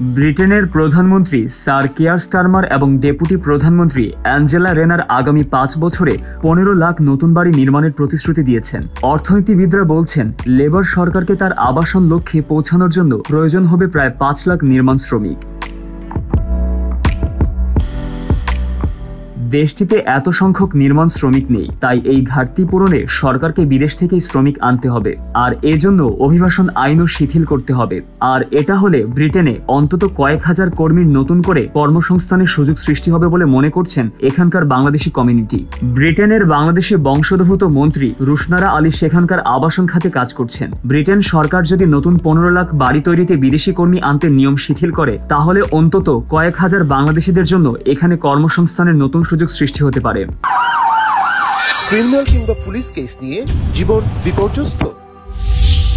ব্রিটেনের প্রধানমন্ত্রী sir Keir Starmer এবং ডেপুটি প্রধানমন্ত্রী অ্যাঞ্জেলা রেনার আগামী 5 বছরে 15 লাখ নতুন বাড়ি নির্মাণের প্রতিশ্রুতি দিয়েছেন। অর্থনীতিবিদরা বলছেন, লেবার সরকারকে তার আবাসন লক্ষ্যে পৌঁছানোর জন্য প্রয়োজন হবে প্রায় 5 লাখ নির্মাণ শ্রমিক। দেশটিতে এত সংখ্যক নির্মাণ শ্রমিক নেই, তাই এই ঘাটতি পূরণে সরকারকে বিদেশ থেকেই শ্রমিক আনতে হবে, আর এজন্য অভিবাসন আইনও শিথিল করতে হবে। আর এটা হলে ব্রিটেনে অন্তত কয়েক হাজার কর্মীর নতুন করে কর্মসংস্থানের সুযোগ সৃষ্টি হবে বলে মনে করছেন এখানকার বাংলাদেশি কমিউনিটি। ব্রিটেনের বাংলাদেশি বংশোদ্ভূত মন্ত্রী রুশনারা আলী সেখানকার আবাসন খাতে কাজ করছেন। ব্রিটেন সরকার যদি নতুন 15 লাখ বাড়ি তৈরিতে বিদেশি কর্মী আনতে নিয়ম শিথিল করে, তাহলে অন্তত কয়েক হাজার বাংলাদেশিদের জন্য এখানে কর্মসংস্থানের নতুন সুযোগ সৃষ্টি হতে পারে। ক্রিমিনাল কিংবা পুলিশ কেস নিয়ে জীবন বিপর্যস্ত,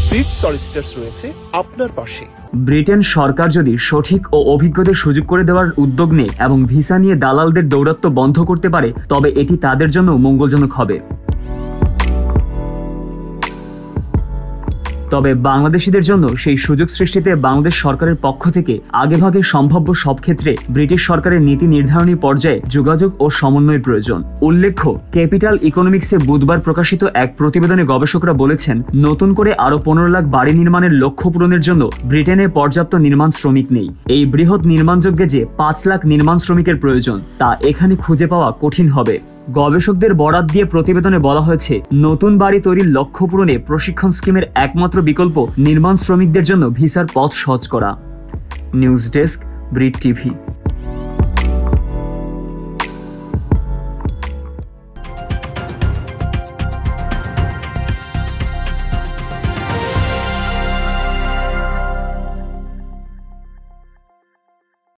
ব্রিট সলিসিটরস রয়েছে আপনার পাশে। ব্রিটেন সরকার যদি সঠিক ও অভিজ্ঞদের সুযোগ করে দেওয়ার উদ্যোগ নেয় এবং ভিসা নিয়ে দালালদের দৌরাত্ম্য বন্ধ করতে পারে, তবে এটি তাদের জন্য মঙ্গলজনক হবে। তবে বাংলাদেশিদের জন্য সেই সুযোগ সৃষ্টিতে বাংলাদেশ সরকারের পক্ষ থেকে আগেভাগে সম্ভাব্য সব ক্ষেত্রে ব্রিটিশ সরকারের নীতি নির্ধারণী পর্যায়ে যোগাযোগ ও সমন্বয়ের প্রয়োজন। উল্লেখ্য, ক্যাপিটাল ইকোনমিক্সে বুধবার প্রকাশিত এক প্রতিবেদনে গবেষকরা বলেছেন, নতুন করে আরো 15 লাখ বাড়ি নির্মাণের লক্ষ্য পূরণের জন্য ব্রিটেনে পর্যাপ্ত নির্মাণ শ্রমিক নেই। এই বৃহৎ নির্মাণযজ্ঞে যে 5 লাখ নির্মাণ শ্রমিকের প্রয়োজন, তা এখানে খুঁজে পাওয়া কঠিন হবে। গবেষকদের বরাত দিয়ে প্রতিবেদনে বলা হয়েছে, নতুন বাড়ি তৈরির লক্ষ্য পূরণে প্রশিক্ষণ স্কিমের একমাত্র বিকল্প নির্মাণ শ্রমিকদের জন্য ভিসার পথ সহজ করা। News desk, Brit TV.